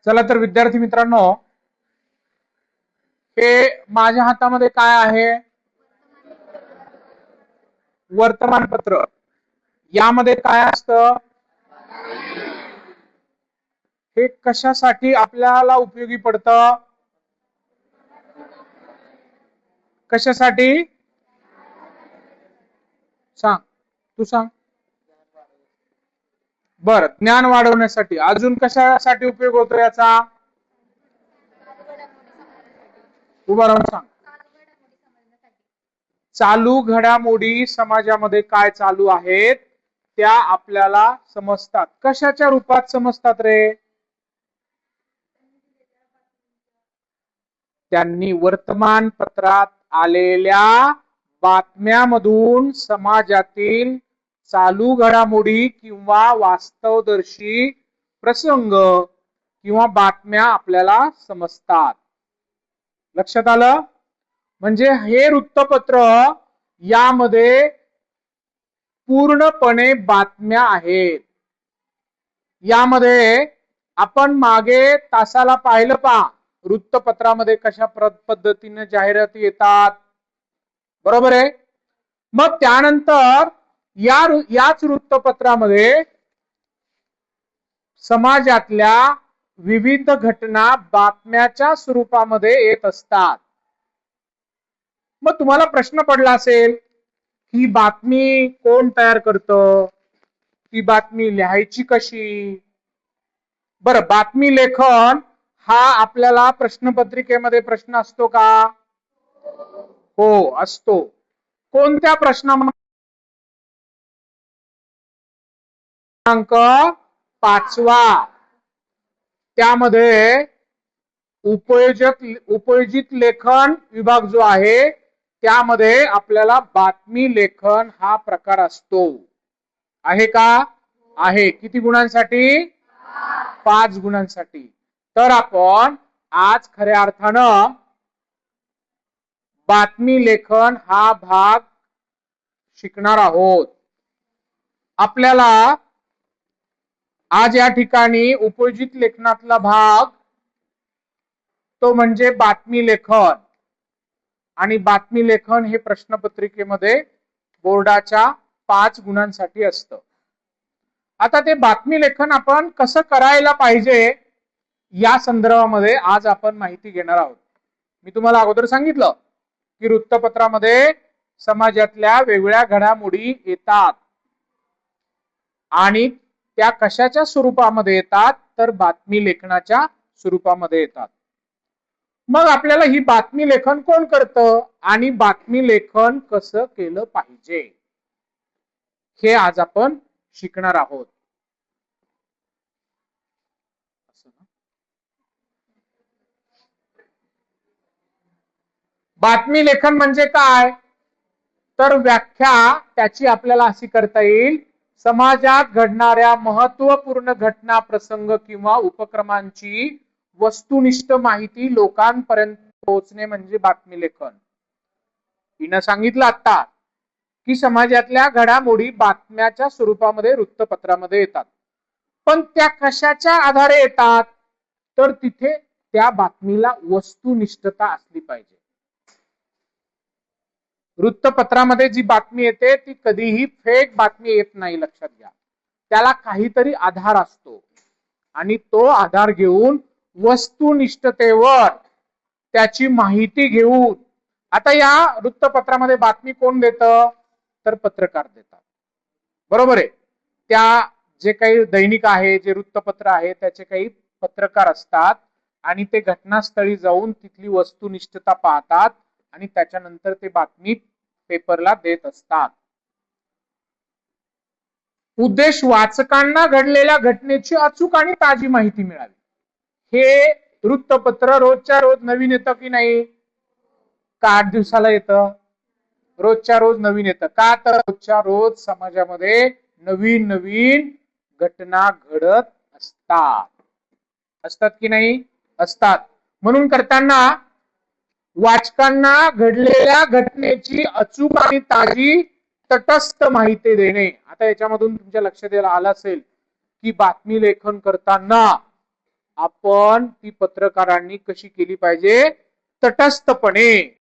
चला तर विद्यार्थी मित्रांनो, हे माझ्या हातामध्ये काय आहे? वर्तमानपत्र. यामध्ये काय असतं? हे कशासाठी आपल्याला उपयोगी पडतं? कशासाठी सांग, तू सांग. बर, ज्ञान वाढवण्यासाठी. अजून कशासाठी उपयोग होतो याचा? उभा राहून सांग. चालू घडामोडी समाजामध्ये काय चालू आहेत त्या आपल्याला समजतात. कशाच्या रूपात समजतात रे? त्यांनी वर्तमानपत्रात आलेल्या बातम्यामधून समाजातील चालू घडामोडी किंवा वास्तवदर्शी प्रसंग किंवा बातम्या आपल्याला समजतात. लक्षात आलं? म्हणजे हे वृत्तपत्र यामध्ये पूर्णपणे बातम्या आहेत. यामध्ये आपण मागे तासाला पाहिलं पहा, वृत्तपत्रामध्ये कशा पद्धतीने जाहिराती येतात, बरोबर आहे. मग त्यानंतर याच वृत्तपत्रामध्ये समाजातल्या विविध घटना बातम्याच्या स्वरूपामध्ये येत असतात. मग तुम्हाला प्रश्न पडला असेल, ही बातमी कोण तयार करतं? ती बातमी लिहायची कशी? बरं, बातमी लेखन हा आपल्याला प्रश्नपत्रिकेमध्ये प्रश्न असतो का? हो, असतो. कोणत्या प्रश्नामध्ये? क्रमांक 5. त्यामध्ये उपयोजित लेखन विभाग जो आहे त्यामध्ये आपल्याला बातमी लेखन हा प्रकार असतो. आहे का? आहे. किती गुणांसाठी? 5 गुणांसाठी. तर आपण आज खऱ्या अर्थानं बातमी लेखन हा भाग शिकणार आहोत. आपल्याला आज या ठिकाणी उपयोजित लेखनातला भाग तो म्हणजे बातमी लेखन. आणि बातमी लेखन हे प्रश्नपत्रिकेमध्ये बोर्डाच्या 5 गुणांसाठी असतं. आता ते बातमी लेखन आपण कसं करायला पाहिजे या संदर्भामध्ये आज आपण माहिती घेणार आहोत. मी तुम्हाला अगोदर सांगितलं की वृत्तपत्रामध्ये समाजातल्या वेगवेगळ्या घडामोडी येतात आणि त्या कशाच्या स्वरूपामध्ये येतात? तर बातमी लेखनाच्या स्वरूपामध्ये येतात. मग आपल्याला ही बातमी लेखन कोण करतं आणि बातमी लेखन कसं केलं पाहिजे हे आज आपण शिकणार आहोत. बातमी लेखन म्हणजे काय? तर व्याख्या त्याची आपल्याला अशी करता येईल, समाजात घडणाऱ्या महत्वपूर्ण घटना, प्रसंग किंवा उपक्रमांची वस्तुनिष्ठ माहिती लोकांपर्यंत पोहोचणे म्हणजे बातमी लेखन. हिनं सांगितलं आता की समाजातल्या घडामोडी बातम्याच्या स्वरूपामध्ये वृत्तपत्रामध्ये येतात. पण त्या कशाच्या आधारे येतात? तर तिथे त्या बातमीला वस्तुनिष्ठता असली पाहिजे. वृत्तपत्रामध्ये जी बातमी येते ती कधीही फेक बातमी येत नाही, लक्षात घ्या. त्याला काहीतरी आधार असतो आणि तो आधार घेऊन वस्तुनिष्ठतेवर त्याची माहिती घेऊन, आता या वृत्तपत्रामध्ये बातमी कोण देतं? तर पत्रकार देतात, बरोबर आहे. त्या जे काही दैनिक आहे, जे वृत्तपत्र आहे, त्याचे काही पत्रकार असतात आणि ते घटनास्थळी जाऊन तिथली वस्तुनिष्ठता पाहतात आणि त्याच्यानंतर ते बातमी पेपरला देत असतात. उद्देश वाचकांना घडलेल्या घटनेची अचूक आणि ताजी माहिती मिळावी. हे वृत्तपत्र रोजच्या रोज नवीन येतं की नाही? का 8 दिवसाला येतं? रोजच्या रोज नवीन येतं. का? तर रोजच्या रोज समाजामध्ये नवीन नवीन घटना घडत असतात की नाही? असतात. म्हणून करताना वाचकांना घडलेल्या घटनेची अचूक आणि ताजी तटस्थ माहिती देणे. आता याच्यामधून तुमच्या लक्षात आलं असेल की बातमी लेखन करताना आपण ती पत्रकारांनी कशी केली पाहिजे? तटस्थपणे.